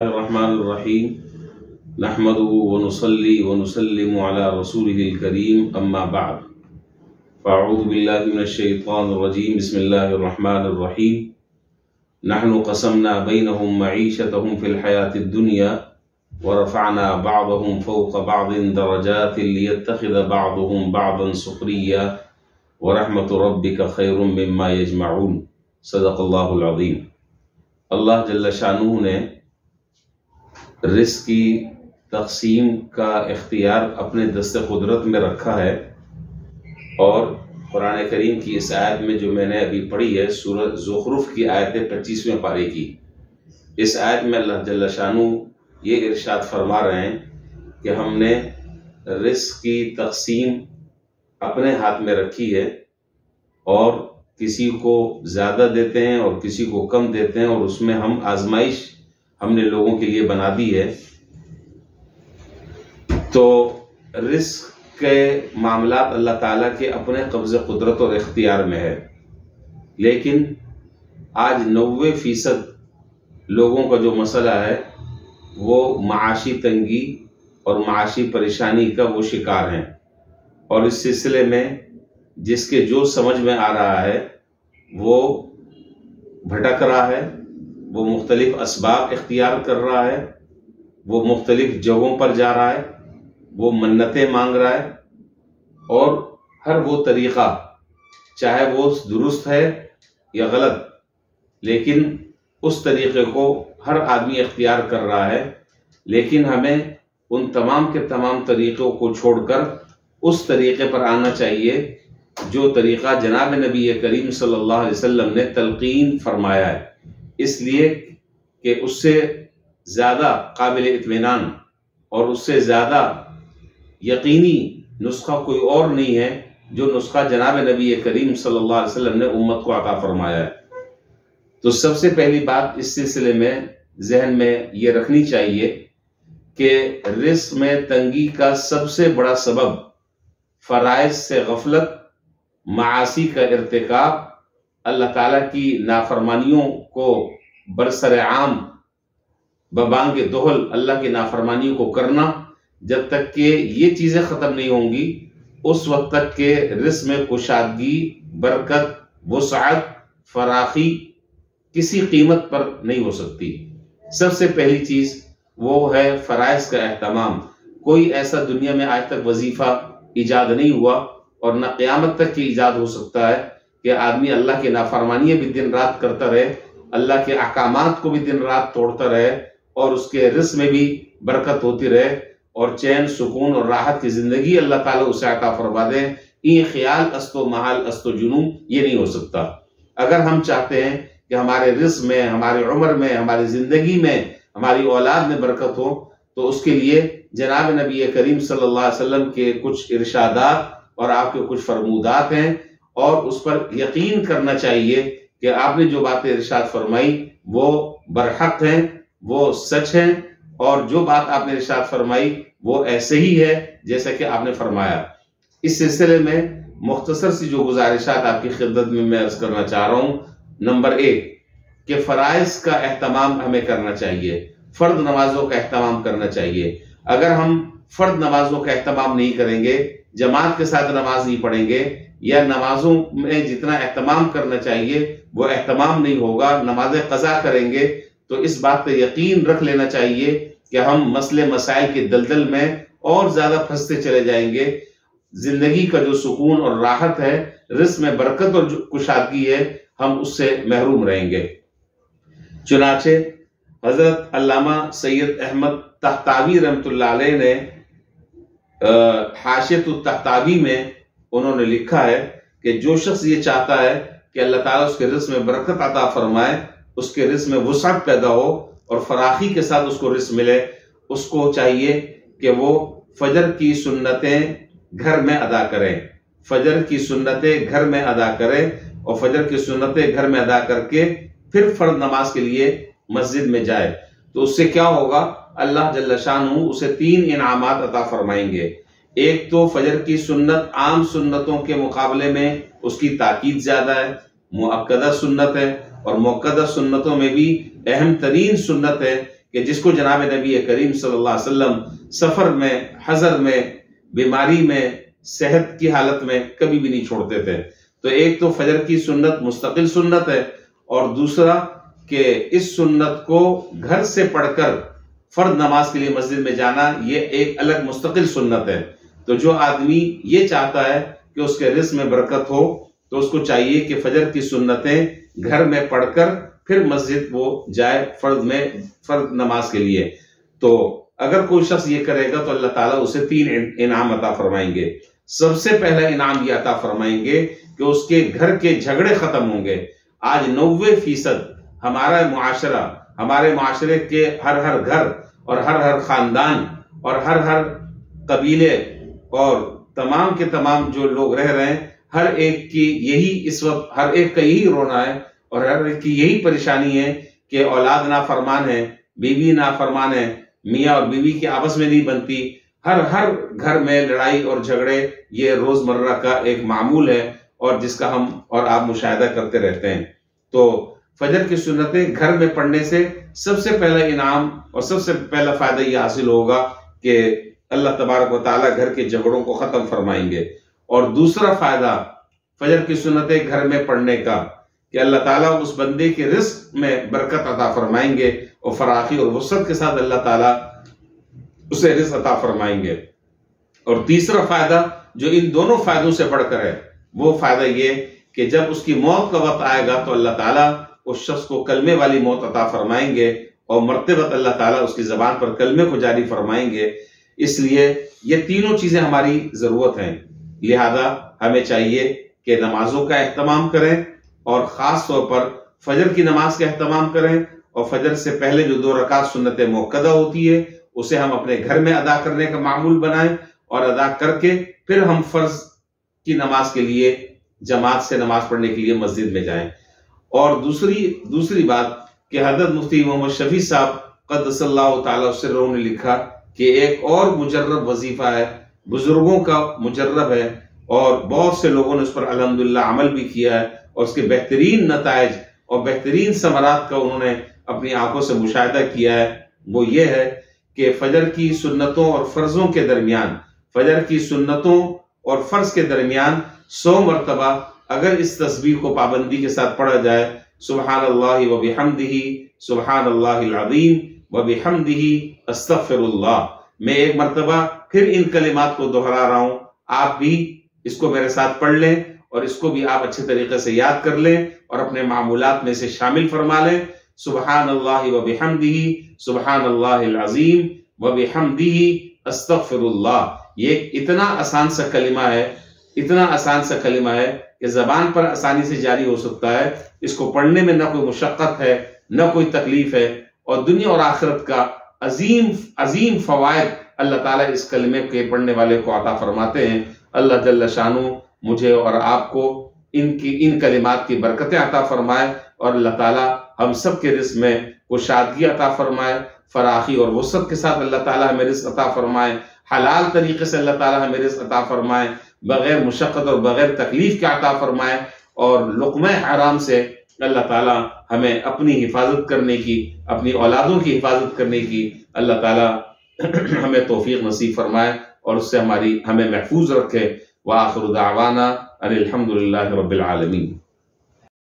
الرحمن الرحیم نحمده ونصلي ونسلم على رسوله الكريم اما بعد فاعوذ بالله من الشیطان الرجیم بسم اللہ الرحمن الرحیم نحن قسمنا بينهم معيشتهم في الحياة الدنيا ورفعنا بعضهم فوق بعض درجات ليتخذ بعضهم بعضا سخريا ورحمة ربك خير مما يجمعون صدق اللہ العظیم۔ اللہ جل شانہ نے رزق کی تقسیم کا اختیار اپنے دست قدرت میں رکھا ہے، اور قرآن کریم کی اس آیت میں جو میں نے ابھی پڑھی ہے سورۃ زخرف کی آیت 25ویں پارے کی، اس آیت میں اللہ جل شانہ یہ ارشاد فرما رہے ہیں کہ ہم نے رزق کی تقسیم اپنے ہاتھ میں رکھی ہے، اور کسی کو زیادہ دیتے ہیں اور کسی کو کم دیتے ہیں، اور اس میں ہم آزمائش ہم نے لوگوں کے لیے بنا دی ہے۔ تو رزق کے معاملات اللہ تعالیٰ کے اپنے قبض قدرت اور اختیار میں ہے، لیکن آج 90% لوگوں کا جو مسئلہ ہے وہ معاشی تنگی اور معاشی پریشانی کا وہ شکار ہیں، اور اس سلسلے میں جس کے جو سمجھ میں آ رہا ہے وہ بھٹک رہا ہے، وہ مختلف اسباب اختیار کر رہا ہے، وہ مختلف جگہوں پر جا رہا ہے، وہ منتیں مانگ رہا ہے، اور ہر وہ طریقہ چاہے وہ درست ہے یا غلط، لیکن اس طریقے کو ہر آدمی اختیار کر رہا ہے۔ لیکن ہمیں ان تمام کے تمام طریقوں کو چھوڑ کر اس طریقے پر آنا چاہیے جو طریقہ جناب نبی کریم صلی اللہ علیہ وسلم نے تلقین فرمایا ہے، اس لیے کہ اس سے زیادہ قابل اطمینان اور اس سے زیادہ یقینی نسخہ کوئی اور نہیں ہے جو نسخہ جناب نبی کریم صلی اللہ علیہ وسلم نے امت کو عطا فرمایا ہے۔ تو سب سے پہلی بات اس سلسلے میں ذہن میں یہ رکھنی چاہیے کہ رزق میں تنگی کا سب سے بڑا سبب فرائض سے غفلت، معاصی کا ارتکاب، اللہ تعالیٰ کی نافرمانیوں کو برسر عام ببانگ دہل اللہ کی نافرمانیوں کو کرنا، جب تک کہ یہ چیزیں ختم نہیں ہوں گی اس وقت تک کہ رزق میں کشادگی، برکت، وسعت، فراخی کسی قیمت پر نہیں ہو سکتی۔ سب سے پہلی چیز وہ ہے فرائض کا اہتمام۔ کوئی ایسا دنیا میں آج تک وظیفہ ایجاد نہیں ہوا اور نہ قیامت تک کی ایجاد ہو سکتا ہے کہ آدمی اللہ کی نافرمانیاں بھی دن رات کرتا رہے، اللہ کے احکامات کو بھی دن رات توڑتا رہے، اور اس کے رزق میں بھی برکت ہوتی رہے، اور چین، سکون اور راحت کی زندگی اللہ تعالیٰ اسے عطا فرما دے۔ یہ خیال است و محال است و جنون یہ نہیں ہو سکتا۔ اگر ہم چاہتے ہیں کہ ہمارے رزق میں، ہماری عمر میں، ہماری زندگی میں، ہماری اولاد میں برکت ہو، تو اس کے لیے جناب نبی کریم صلی اللہ علیہ وسلم کے کچھ ارشادات اور آپ کے کچھ فرمودات ہیں، اور اس پر یقین کرنا چاہیے کہ آپ نے جو باتیں ارشاد فرمائی وہ برحق ہیں، وہ سچ ہیں، اور جو بات آپ نے ارشاد فرمائی وہ ایسے ہی ہے جیسا کہ آپ نے فرمایا۔ اس سلسلے میں مختصر سی جو گزارشات آپ کی خدمت میں عرض کرنا چاہ رہا ہوں۔ نمبر 1 کہ فرائض کا اہتمام ہمیں کرنا چاہیے، فرض نمازوں کا اہتمام کرنا چاہیے۔ اگر ہم فرض نمازوں کا اہتمام نہیں کریں گے، جماعت کے ساتھ نماز نہیں پڑھیں گے، یا نمازوں میں جتنا اہتمام کرنا چاہیے وہ اہتمام نہیں ہوگا، نمازیں قضا کریں گے، تو اس بات پہ یقین رکھ لینا چاہیے کہ ہم مسئلے مسائل کے دلدل میں اور زیادہ پھنستے چلے جائیں گے۔ زندگی کا جو سکون اور راحت ہے، رزق میں برکت اور کشادگی ہے، ہم اس سے محروم رہیں گے۔ چنانچہ حضرت علامہ سید احمد طحطاوی رحمۃ اللہ علیہ نے حاشیۃ الطحطاوی میں انہوں نے لکھا ہے کہ جو شخص یہ چاہتا ہے کہ اللہ تعالیٰ اس کے رزق میں برکت عطا فرمائے، اس کے رزق میں وسعت پیدا ہو اور فراخی کے ساتھ اس کو رزق ملے، اس کو چاہیے کہ وہ فجر کی سنتیں گھر میں ادا کرے، فجر کی سنتیں گھر میں ادا کرے، اور فجر کی سنتیں گھر میں ادا کر کے پھر فرض نماز کے لیے مسجد میں جائے۔ تو اس سے کیا ہوگا؟ اللہ جل شانہ اسے 3 انعامات عطا فرمائیں گے۔ ایک تو فجر کی سنت عام سنتوں کے مقابلے میں اس کی تاکید زیادہ ہے، مؤکدہ سنت ہے، اور مؤکدہ سنتوں میں بھی اہم ترین سنت ہے کہ جس کو جناب نبی کریم صلی اللہ علیہ وسلم سفر میں، حضر میں، بیماری میں، صحت کی حالت میں کبھی بھی نہیں چھوڑتے تھے۔ تو ایک تو فجر کی سنت مستقل سنت ہے، اور دوسرا کہ اس سنت کو گھر سے پڑھ کر فرض نماز کے لیے مسجد میں جانا، یہ ایک الگ مستقل سنت ہے۔ تو جو آدمی یہ چاہتا ہے کہ اس کے رزق میں برکت ہو تو اس کو چاہیے کہ فجر کی سنتیں گھر میں پڑھ کر پھر مسجد وہ جائے فرض نماز کے لیے۔ تو اگر کوئی شخص یہ کرے گا تو اللہ تعالیٰ اسے 3 انعام عطا فرمائیں گے۔ سب سے پہلا انعام یہ عطا فرمائیں گے کہ اس کے گھر کے جھگڑے ختم ہوں گے۔ آج 90% ہمارا معاشرہ، ہمارے معاشرے کے ہر گھر اور ہر خاندان اور ہر قبیلے اور تمام کے تمام جو لوگ رہ رہے ہیں، ہر ایک کی یہی اس وقت ہر ایک کا یہی رونا ہے اور ہر ایک کی یہی پریشانی ہے کہ اولاد نافرمان ہے، بیوی نافرمان ہے، میاں اور بیوی کی آپس میں نہیں بنتی، ہر گھر میں لڑائی اور جھگڑے یہ روزمرہ کا ایک معمول ہے اور جس کا ہم اور آپ مشاہدہ کرتے رہتے ہیں۔ تو فجر کی سنتیں گھر میں پڑھنے سے سب سے پہلا انعام اور سب سے پہلا فائدہ یہ حاصل ہوگا کہ اللہ تبارک و تعالیٰ گھر کے جھگڑوں کو ختم فرمائیں گے۔ اور دوسرا فائدہ فجر کی سنتیں گھر میں پڑھنے کا کہ اللہ تعالیٰ اس بندے کے رزق میں برکت عطا فرمائیں گے اور فراخی اور وسعت کے ساتھ اللہ تعالیٰ اسے رزق عطا فرمائیں گے۔ اور تیسرا فائدہ جو ان دونوں فائدوں سے بڑھ کر ہے وہ فائدہ یہ کہ جب اس کی موت کا وقت آئے گا تو اللہ تعالیٰ اس شخص کو کلمے والی موت عطا فرمائیں گے اور مرتبہ اللہ تعالیٰ اس کی زبان پر کلمے کو جاری فرمائیں گے۔ اس لیے یہ تینوں چیزیں ہماری ضرورت ہیں، لہذا ہمیں چاہیے کہ نمازوں کا اہتمام کریں اور خاص طور پر فجر کی نماز کا اہتمام کریں، اور فجر سے پہلے جو 2 رکعت سنت موقدہ ہوتی ہے اسے ہم اپنے گھر میں ادا کرنے کا معمول بنائیں اور ادا کر کے پھر ہم فرض کی نماز کے لیے جماعت سے نماز پڑھنے کے لیے مسجد میں جائیں۔ اور دوسری بات کہ حضرت مفتی محمد شفیع صاحب قدس اللہ تعالی سرہ نے لکھا کہ ایک اور مجرب وظیفہ ہے، بزرگوں کا مجرب ہے، اور بہت سے لوگوں نے اس پر الحمدللہ عمل بھی کیا ہے اور اس کے بہترین نتائج اور بہترین ثمرات کا انہوں نے اپنی آنکھوں سے مشاہدہ کیا ہے۔ وہ یہ ہے کہ فجر کی سنتوں اور فرضوں کے درمیان، فجر کی سنتوں اور فرض کے درمیان 100 مرتبہ اگر اس تسبیح کو پابندی کے ساتھ پڑھا جائے، سبحان اللہ و بحمدہ، سبحان اللہ العظیم و بحمدہ، استغفر اللہ، میں ایک مرتبہ پھر ان کلمات کو دہرا رہا ہوں، آپ بھی اس کو میرے ساتھ پڑھ لیں اور اس کو بھی آپ اچھے طریقے سے یاد کر لیں اور اپنے معمولات میں سے شامل فرما لیں۔ سبحان اللہ و بحمدہ، سبحان اللہ العظیم و بحمدہ، استغفر اللہ۔ یہ اتنا آسان سا کلمہ ہے کہ زبان پر آسانی سے جاری ہو سکتا ہے، اس کو پڑھنے میں نہ کوئی مشقت ہے نہ کوئی تکلیف ہے، اور دنیا اور آخرت کا عظیم فوائد اللہ تعالیٰ اس کلمے کے پڑھنے والے کو عطا فرماتے ہیں۔ اللہ جل شانہ مجھے اور آپ کو ان کلمات کی برکتیں عطا فرمائے، اور اللہ تعالیٰ ہم سب کے رزق میں کشادگی عطا فرمائے، فراخی اور وسعت کے ساتھ اللہ تعالیٰ ہمیں رزق عطا فرمائے، حلال طریقے سے اللہ تعالیٰ ہمیں رزق عطا فرمائے، بغیر مشقت اور بغیر تکلیف کے عطا فرمائے، اور لقمہ حرام سے اللہ تعالیٰ ہمیں اپنی حفاظت کرنے کی، اپنی اولادوں کی حفاظت کرنے کی اللہ تعالیٰ ہمیں توفیق نصیب فرمائے اور اس سے ہمیں محفوظ رکھے۔ وآخر دعوانا ان الحمد للہ رب العالمین۔